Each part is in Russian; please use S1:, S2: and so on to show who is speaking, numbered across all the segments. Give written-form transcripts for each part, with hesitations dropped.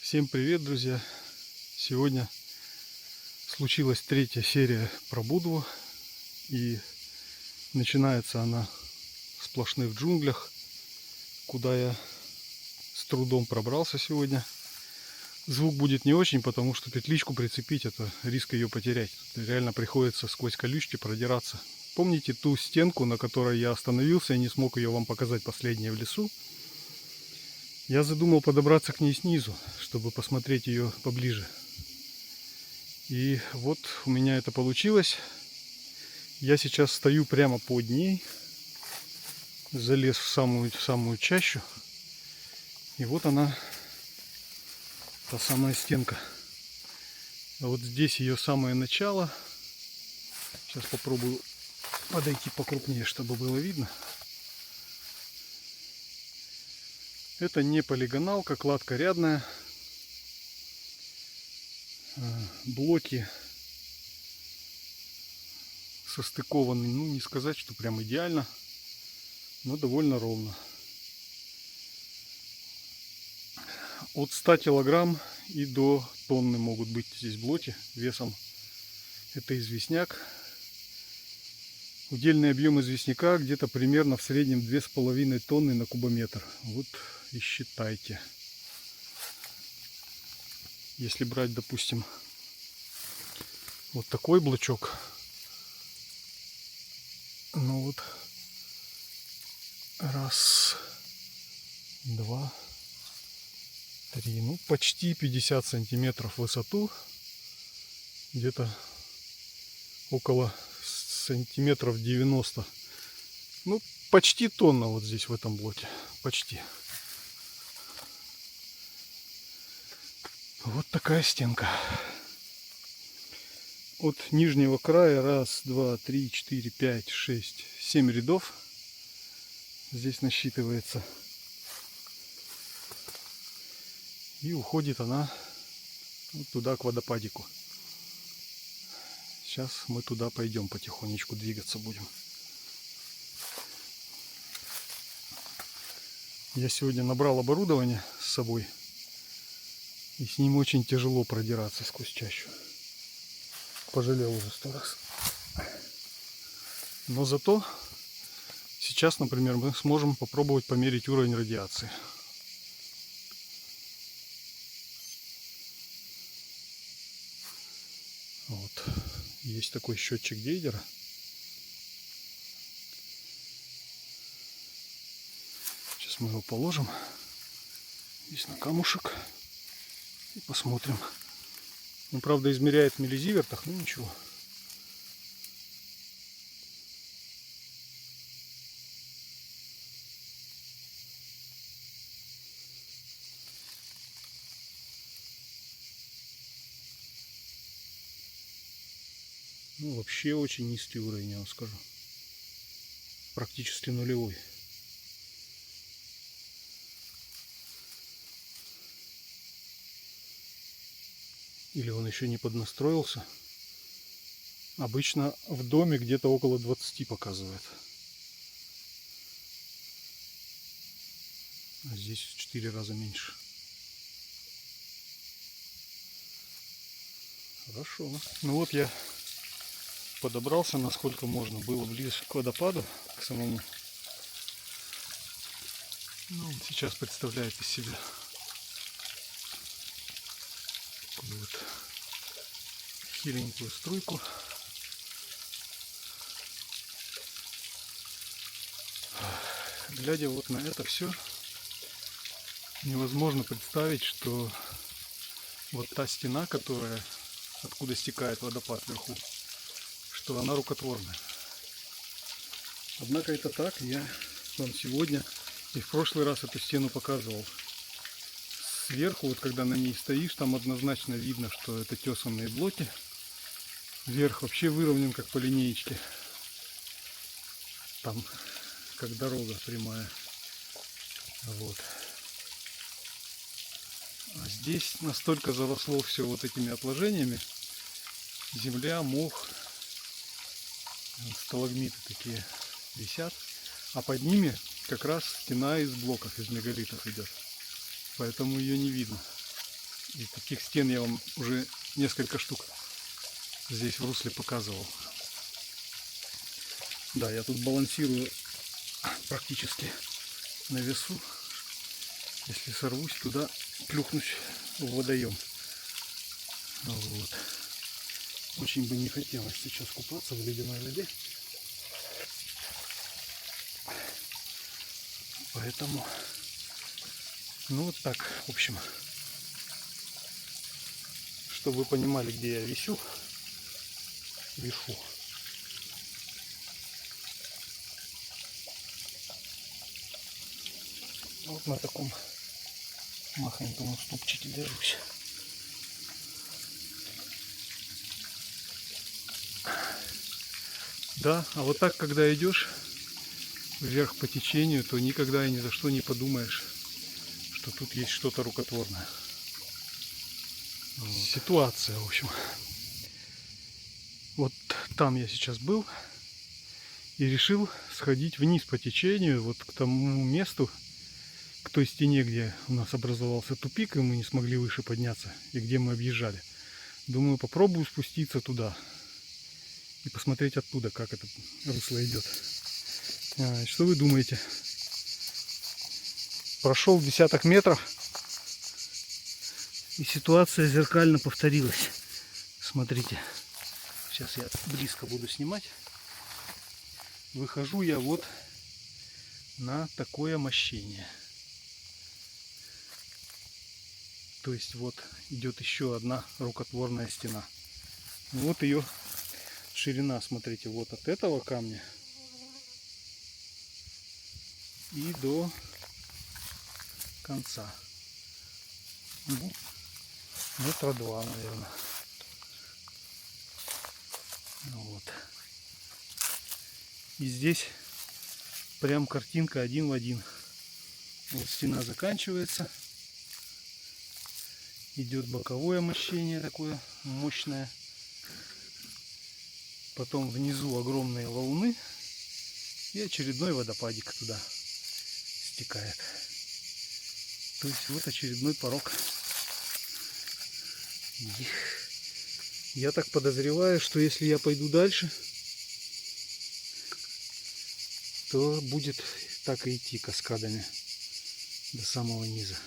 S1: Всем привет, друзья! Сегодня случилась третья серия про Будву, и начинается она в сплошных джунглях, куда я с трудом пробрался сегодня. Звук будет не очень, потому что петличку прицепить — это риск ее потерять. Тут реально приходится сквозь колючки продираться. Помните ту стенку, на которой я остановился и не смог ее вам показать последнее в лесу? Я задумал подобраться к ней снизу, чтобы посмотреть ее поближе. И вот у меня это получилось. Я сейчас стою прямо под ней, залез в самую чащу. И вот она, та самая стенка. А вот здесь ее самое начало. Сейчас попробую подойти покрупнее, чтобы было видно. Это не полигоналка, кладка рядная. Блоки состыкованы, ну не сказать, что прям идеально, но довольно ровно. От 100 килограмм и до тонны могут быть здесь блоки весом. Это известняк. Удельный объем известняка где-то примерно в среднем 2,5 тонны на кубометр. Вот и считайте. Если брать, допустим, вот такой блочок, ну вот, раз, два, три, ну почти 50 сантиметров в высоту, где-то около сантиметров 90, ну почти тонна вот здесь в этом блоке, почти. Вот такая стенка. От нижнего края раз, два, три, четыре, пять, шесть, 7 рядов здесь насчитывается. И уходит она вот туда, к водопадику. Сейчас мы туда пойдем, потихонечку двигаться будем. Я сегодня набрал оборудование с собой, и с ним очень тяжело продираться сквозь чащу. Пожалел уже 100 раз. Но зато сейчас, например, мы сможем попробовать померить уровень радиации. Вот. Есть такой счетчик Гейгера. Сейчас мы его положим здесь на камушек и посмотрим. Он, правда, измеряет в миллизивертах, но ничего. Ну, вообще очень низкий уровень, я вам скажу. Практически нулевой. Или он еще не поднастроился. Обычно в доме где-то около 20 показывает. А здесь в 4 раза меньше. Хорошо. Ну вот я подобрался, насколько можно было, ближе к водопаду, к самому. Ну, сейчас представляет из себя такую вот хиленькую струйку. Глядя вот на это все, невозможно представить, что вот та стена, которая, откуда стекает водопад вверху, что она рукотворная. Однако это так. Я вам сегодня и в прошлый раз эту стену показывал. Сверху, вот когда на ней стоишь, там однозначно видно, что это тесанные блоки. Верх вообще выровнен как по линеечке. Там как дорога прямая. Вот. А здесь настолько заросло все вот этими отложениями. Земля, мох, сталагмиты такие висят. А под ними как раз стена из блоков, из мегалитов идет. Поэтому ее не видно. И таких стен я вам уже несколько штук здесь в русле показывал. Да, я тут балансирую практически на весу. Если сорвусь, туда плюхнусь в водоем. Вот. Очень бы не хотелось сейчас купаться в ледяной воде. Поэтому, ну вот так, в общем, чтобы вы понимали, где я вишу. Вот на таком махоньком уступчике держусь. Да, а вот так, когда идешь вверх по течению, то никогда и ни за что не подумаешь, что тут есть что-то рукотворное. Вот. Ситуация, в общем. Вот там я сейчас был и решил сходить вниз по течению, вот к тому месту, к той стене, где у нас образовался тупик, и мы не смогли выше подняться, и где мы объезжали. Думаю, попробую спуститься туда и посмотреть оттуда, как это русло идет. Что вы думаете? Прошел десяток метров, и ситуация зеркально повторилась. Смотрите, сейчас я близко буду снимать. Выхожу я вот на такое мощение. То есть вот идет еще одна рукотворная стена. Вот ее ширина, смотрите, вот от этого камня и до конца. Ну, метра 2, наверное. Вот. И здесь прям картинка один в один. Вот стена заканчивается. Идет боковое мощение такое мощное. Потом внизу огромные валуны. И очередной водопадик туда стекает. То есть вот очередной порог. Я так подозреваю, что если я пойду дальше, то будет так и идти каскадами до самого низа.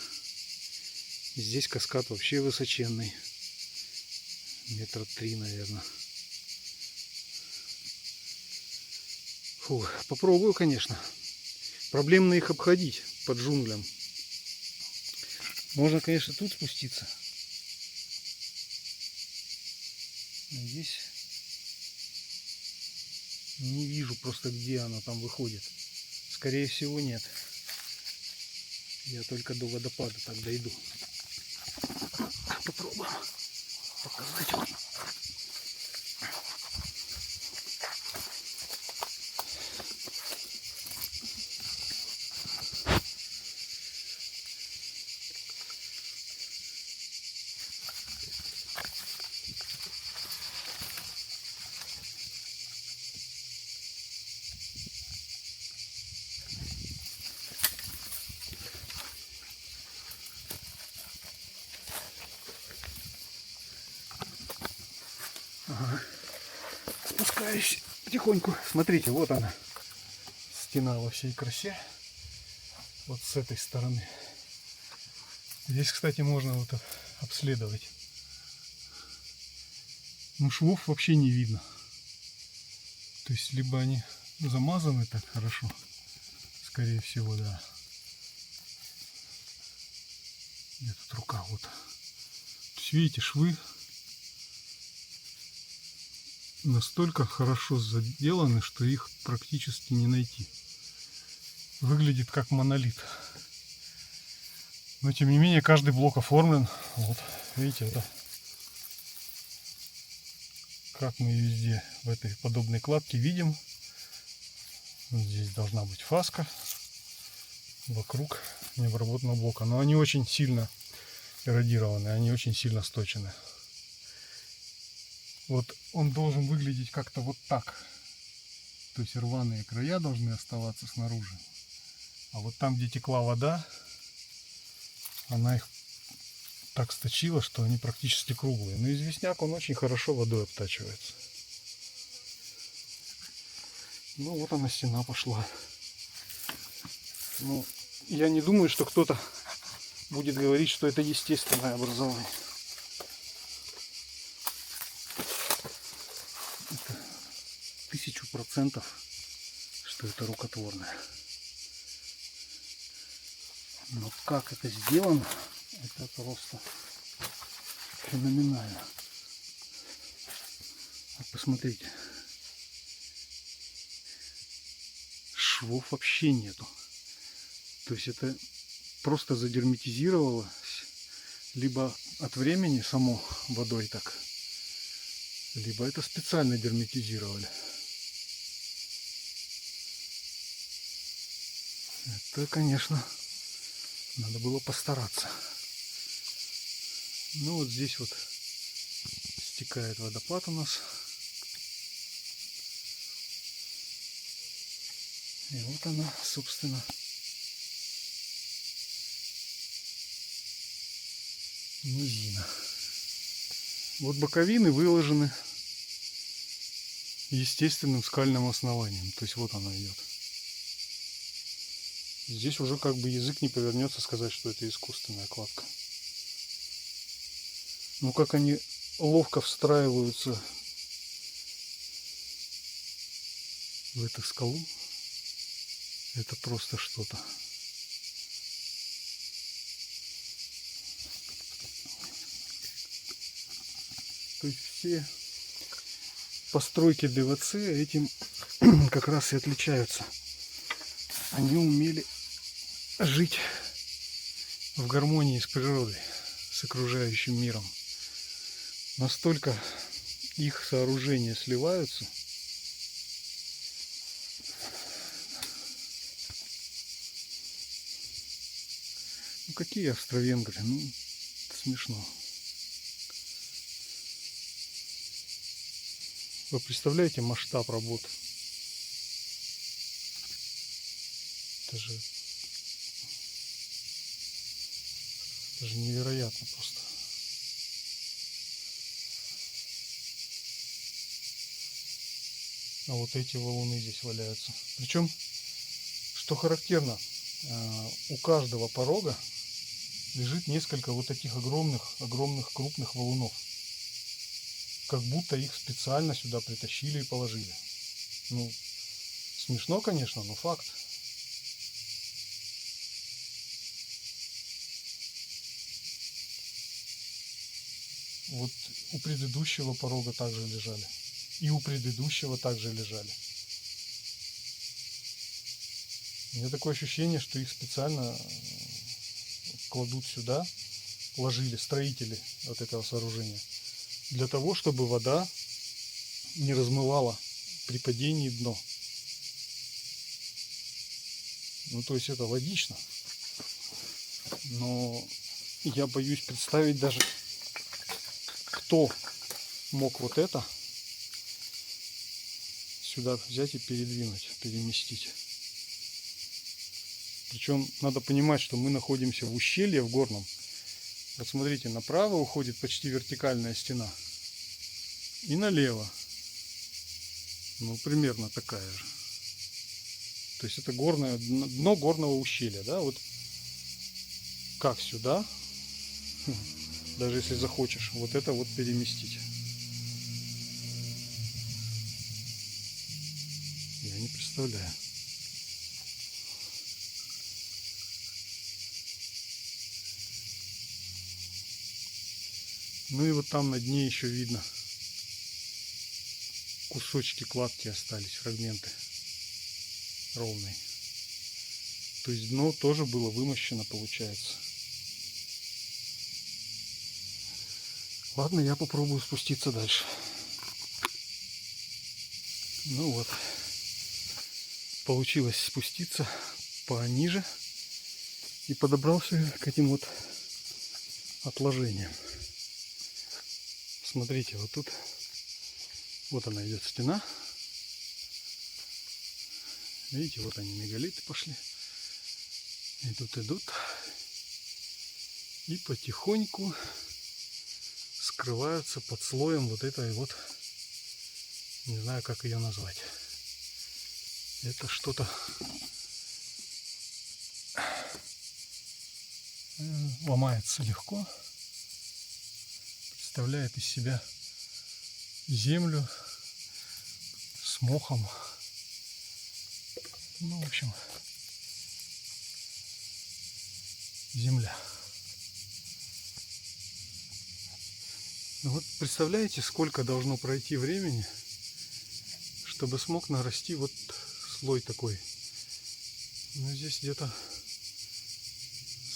S1: И здесь каскад вообще высоченный. Метра 3, наверное. Фу, попробую, конечно. Проблемно их обходить под джунглям. Можно, конечно, тут спуститься. Здесь не вижу просто, где оно там выходит. Скорее всего, нет. Я только до водопада так дойду. Попробуем показать вам. Ага. Спускаюсь потихоньку. Смотрите, вот она. Стена во всей красе. Вот с этой стороны. Здесь, кстати, можно вот обследовать. Но швов вообще не видно. То есть, либо они замазаны так хорошо. Скорее всего, да. Где тут рука? Вот. То есть, видите, швы настолько хорошо заделаны, что их практически не найти. Выглядит как монолит. Но тем не менее каждый блок оформлен. Вот, видите, это как мы везде в этой подобной кладке видим. Здесь должна быть фаска вокруг необработанного блока. Но они очень сильно эродированы, они очень сильно сточены. Вот он должен выглядеть как-то вот так. То есть рваные края должны оставаться снаружи. А вот там, где текла вода, она их так сточило, что они практически круглые. Но известняк, он очень хорошо водой обтачивается. Ну вот она, стена пошла. Ну, я не думаю, что кто-то будет говорить, что это естественное образование. Это 1000%, что это рукотворное. Но как это сделано, это просто феноменально. Вот посмотрите. Швов вообще нету. То есть это просто задерметизировалось либо от времени само водой так, либо это специально дерметизировали. Это, конечно, надо было постараться. Ну вот здесь вот стекает водопад у нас. И вот она, собственно, низина. Вот боковины выложены естественным скальным основанием. То есть вот она идет. Здесь уже как бы язык не повернется сказать, что это искусственная кладка. Ну как они ловко встраиваются в эту скалу. Это просто что-то. То есть все постройки ДВЦ этим как раз и отличаются. Они умели жить в гармонии с природой, с окружающим миром. Настолько их сооружения сливаются. Ну какие австро-венгры? Ну, смешно. Вы представляете масштаб работ? Это же невероятно просто. А вот эти валуны здесь валяются. Причем, что характерно, у каждого порога лежит несколько вот таких огромных крупных валунов. Как будто их специально сюда притащили и положили. Ну, смешно, конечно, но факт. Вот у предыдущего порога также лежали. И у предыдущего также лежали. У меня такое ощущение, что их специально кладут сюда, ложили строители вот этого сооружения, для того, чтобы вода не размывала при падении дно. Ну, то есть это логично. Но я боюсь представить даже, кто мог вот это сюда взять и передвинуть, переместить. Причем надо понимать, что мы находимся в ущелье, в горном. Вот смотрите, направо уходит почти вертикальная стена. И налево. Ну, примерно такая же. То есть это горное, дно горного ущелья, да? Вот как сюда, даже если захочешь, вот это вот переместить. Я не представляю. Ну и вот там на дне еще видно кусочки кладки остались, фрагменты ровные. То есть дно тоже было вымощено, получается. Ладно, я попробую спуститься дальше. Ну вот, получилось спуститься пониже и подобрался к этим вот отложениям. Смотрите, вот тут, вот она идет стена. Видите, вот они, мегалиты пошли. Идут. И потихоньку скрываются под слоем вот этой вот, не знаю, как ее назвать. Это что-то ломается легко, представляет из себя землю с мохом. Ну, в общем, земля. Ну вот представляете, сколько должно пройти времени, чтобы смог нарасти вот слой такой. Ну, здесь где-то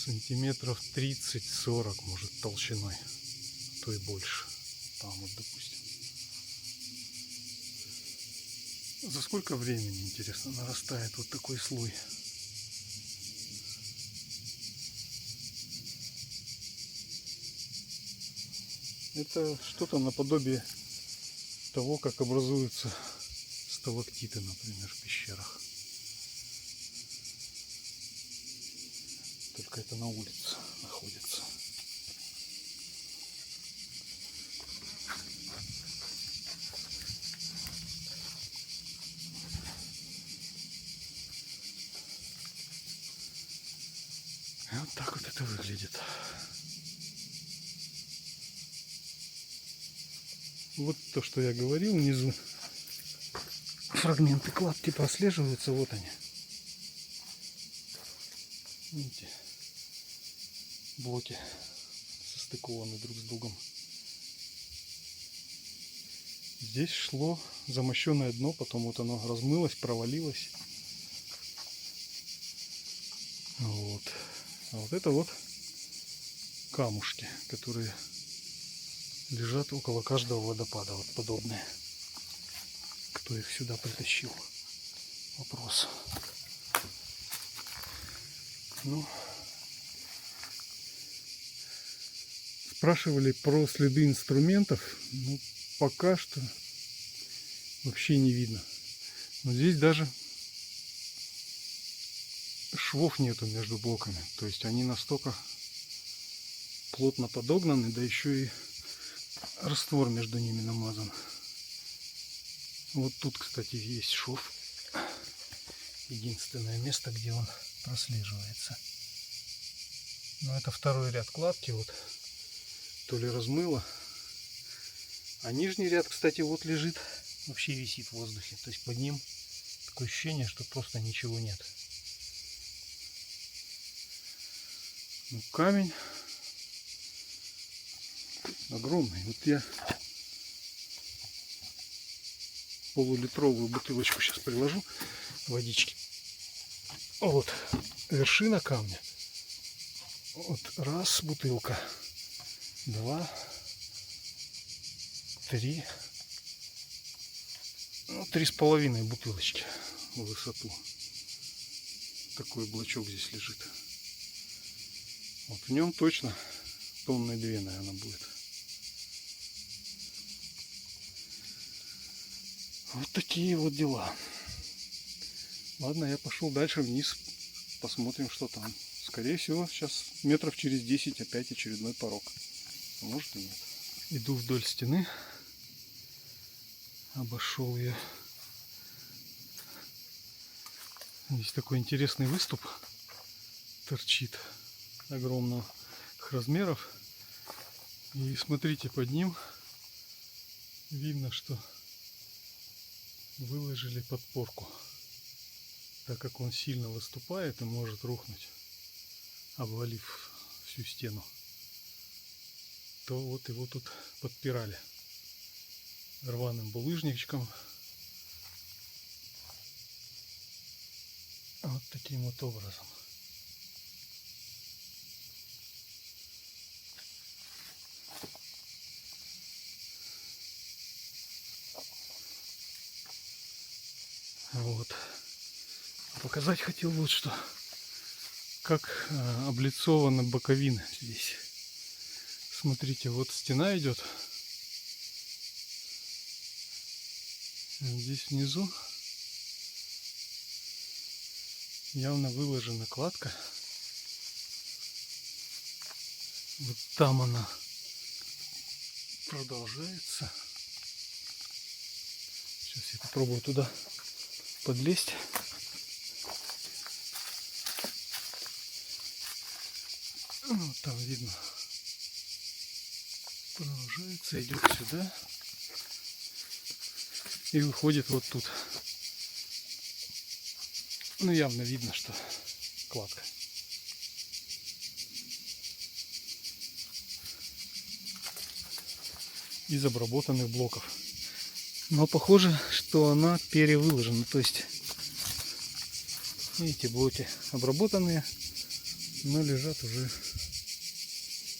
S1: сантиметров 30-40, может, толщиной, а то и больше. Там вот, допустим. За сколько времени, интересно, нарастает вот такой слой? Это что-то наподобие того, как образуются сталактиты, например, в пещерах. Только это на улице находится. И вот так вот это выглядит. Вот то, что я говорил, внизу фрагменты кладки прослеживаются, вот они. Видите, блоки состыкованы друг с другом. Здесь шло замощенное дно, потом вот оно размылось, провалилось. Вот. А вот это вот камушки, которые лежат около каждого водопада, вот подобные. Кто их сюда притащил? Вопрос. Ну, спрашивали про следы инструментов. Ну, пока что вообще не видно. Но здесь даже швов нету между блоками. То есть они настолько плотно подогнаны, да еще и раствор между ними намазан. Вот тут, кстати, есть шов. Единственное место, где он прослеживается. Но это второй ряд кладки. Вот то ли размыло. А нижний ряд, кстати, вот лежит. Вообще висит в воздухе. То есть под ним такое ощущение, что просто ничего нет. Ну, камень огромный. Вот я полулитровую бутылочку сейчас приложу водички. Вот вершина камня. Вот раз бутылка, два, три, ну 3,5 бутылочки в высоту. Такой блочок здесь лежит. Вот в нем точно тонны 2, наверное, будет. Вот такие вот дела. Ладно, я пошел дальше вниз. Посмотрим, что там. Скорее всего, сейчас метров через 10 опять очередной порог. Может и нет. Иду вдоль стены. Обошел ее. Здесь такой интересный выступ торчит огромных размеров. И смотрите, под ним видно, что выложили подпорку. Так как он сильно выступает и может рухнуть, обвалив всю стену, то вот его тут подпирали рваным булыжничком. Вот таким вот образом. Вот. Показать хотел вот что. Как облицованы боковины здесь. Смотрите, вот стена идет. Здесь внизу явно выложена кладка. Вот там она продолжается. Сейчас я попробую туда подлезть. Вот там видно. Продолжается, идет сюда. И выходит вот тут. Ну, явно видно, что кладка. Из обработанных блоков. Но похоже, что она перевыложена. То есть, эти блоки обработанные, но лежат уже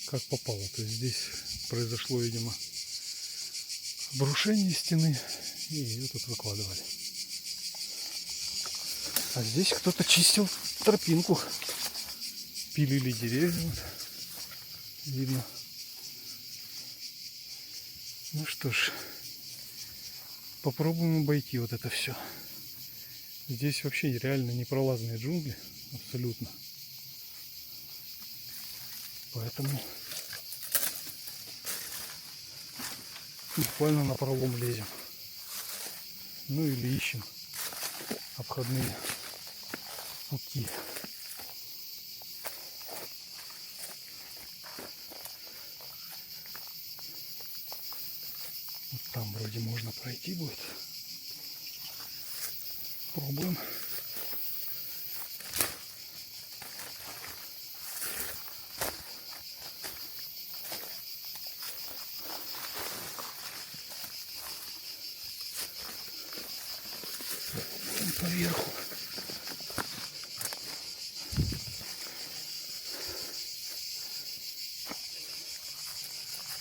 S1: как попало. То есть здесь произошло, видимо, обрушение стены, и ее тут выкладывали. А здесь кто-то чистил тропинку. Пилили деревья. Вот. Видно. Ну что ж, попробуем обойти вот это все. Здесь вообще реально непролазные джунгли. Абсолютно. Поэтому буквально на пролом лезем. Ну или ищем обходные пути. Вот там вроде можно пройти будет. Пробуем. Поверху.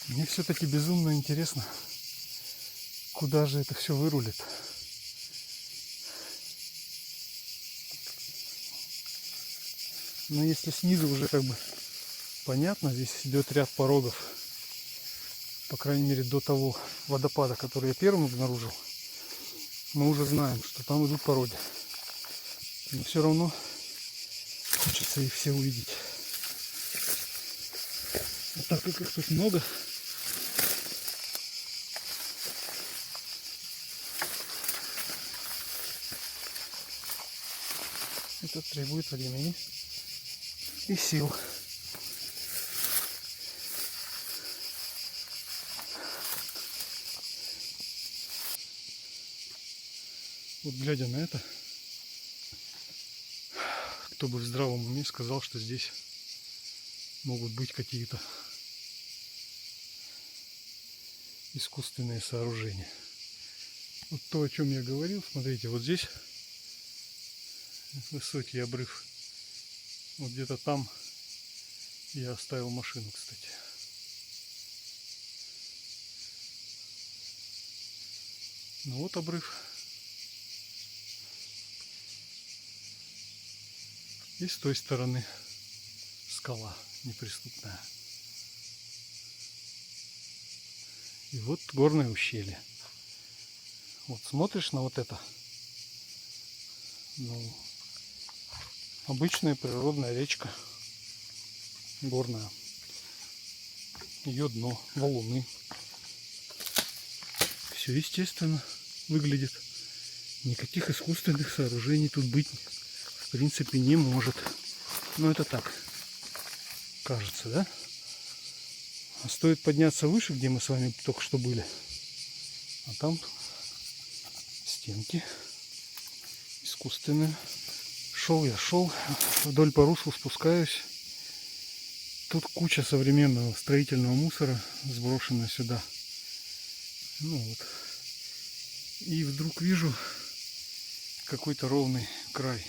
S1: Мне все-таки безумно интересно, куда же это все вырулит. Но если снизу уже как бы понятно, здесь идет ряд порогов. По крайней мере до того водопада, который я первым обнаружил. Мы уже знаем, что там идут пороги. Но все равно хочется их все увидеть. А так как их тут много, это требует времени и сил. Вот глядя на это, кто бы в здравом уме сказал, что здесь могут быть какие-то искусственные сооружения. Вот то, о чем я говорил, смотрите, вот здесь высокий обрыв. Вот где-то там я оставил машину, кстати. Ну вот обрыв. И с той стороны скала неприступная. И вот горное ущелье. Вот смотришь на вот это. Ну, обычная природная речка. Горная. Ее дно, валуны. Все естественно выглядит. Никаких искусственных сооружений тут быть в принципе не может. Но это так кажется, да? А стоит подняться выше, где мы с вами только что были. А там стенки искусственные. Шел вдоль по руслу спускаюсь. Тут куча современного строительного мусора сброшена сюда. Ну вот. И вдруг вижу какой-то ровный край.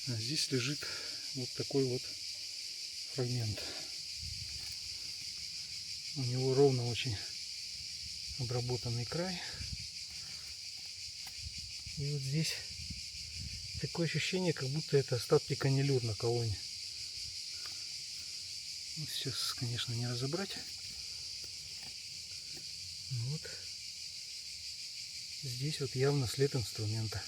S1: А здесь лежит вот такой вот фрагмент. У него ровно очень обработанный край. И вот здесь такое ощущение, как будто это остатки канилюр на колонне. Вот сейчас, конечно, не разобрать. Вот. Здесь вот явно след инструмента.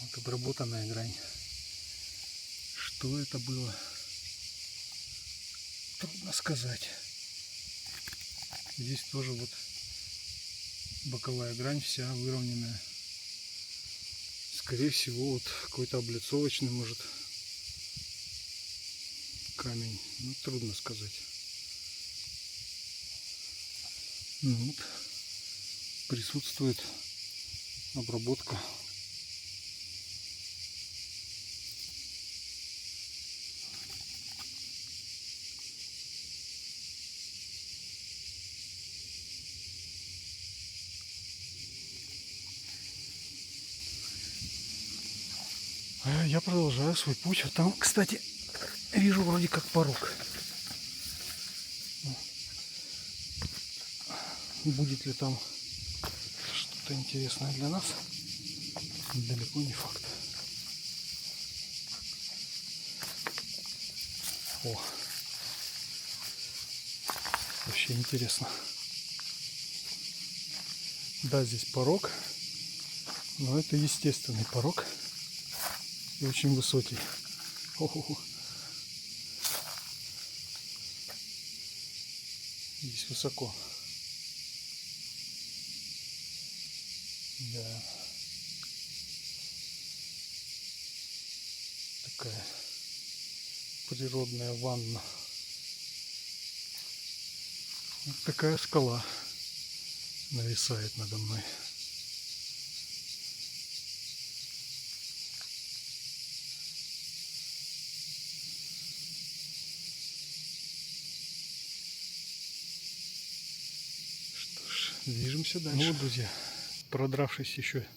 S1: Вот обработанная грань. Что это было? Трудно сказать. Здесь тоже вот боковая грань вся выровненная. Скорее всего, вот какой-то облицовочный, может, камень. Ну, трудно сказать. Ну, вот присутствует обработка. А я продолжаю свой путь. Вот там, кстати, вижу вроде как порог. Будет ли там что-то интересное для нас? Далеко не факт. О, вообще интересно. Да, здесь порог, но это естественный порог и очень высокий. О-хо-хо. Здесь высоко. Да. Такая природная ванна. Вот такая скала нависает надо мной. Что ж, движемся дальше. Ну вот, друзья, продравшись еще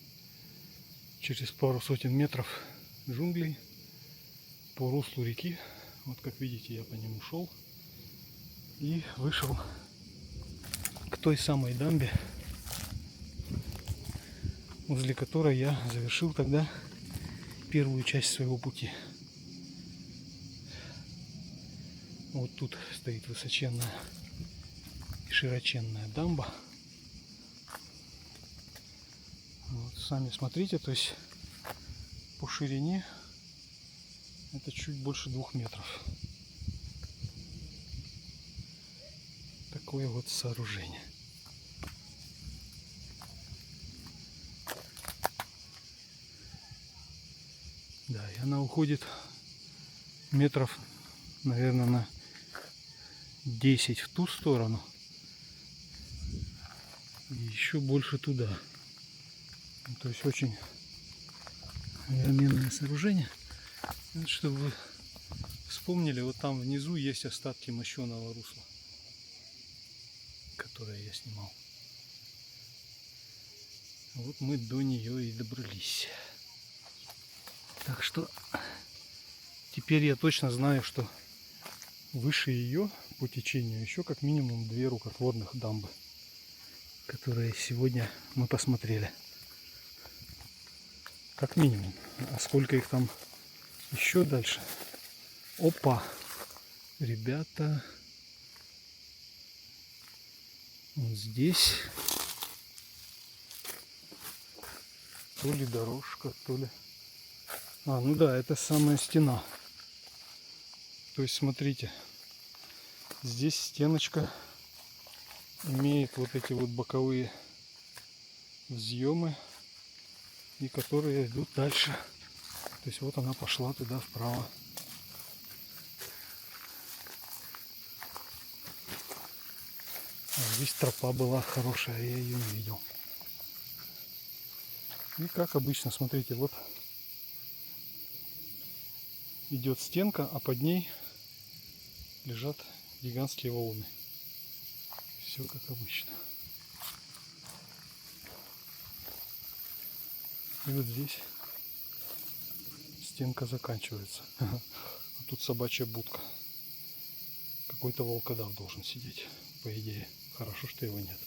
S1: через пару сотен метров джунглей по руслу реки, вот как видите, я по нему шел и вышел к той самой дамбе, возле которой я завершил тогда первую часть своего пути. Вот тут стоит высоченная и широченная дамба. Вот, сами смотрите, то есть по ширине это чуть больше 2 метров. Такое вот сооружение. Да, и она уходит метров, наверное, на 10 в ту сторону и еще больше туда. То есть очень огроменное сооружение. Вот, чтобы вы вспомнили, вот там внизу есть остатки мощеного русла, которое я снимал. Вот мы до нее и добрались. Так что теперь я точно знаю, что выше ее по течению еще как минимум 2 рукотворных дамбы, которые сегодня мы посмотрели. Как минимум. А сколько их там еще дальше? Опа! Ребята, вот здесь то ли дорожка, то ли... А, ну да, это самая стена. То есть, смотрите, здесь стеночка имеет вот эти вот боковые взъемы, и которые идут дальше. То есть вот она пошла туда вправо. А здесь тропа была хорошая, я ее не видел. И как обычно, смотрите, вот идет стенка, а под ней лежат гигантские валуны. Все как обычно. И вот здесь стенка заканчивается. А тут собачья будка. Какой-то волкодав должен сидеть, по идее. Хорошо, что его нет.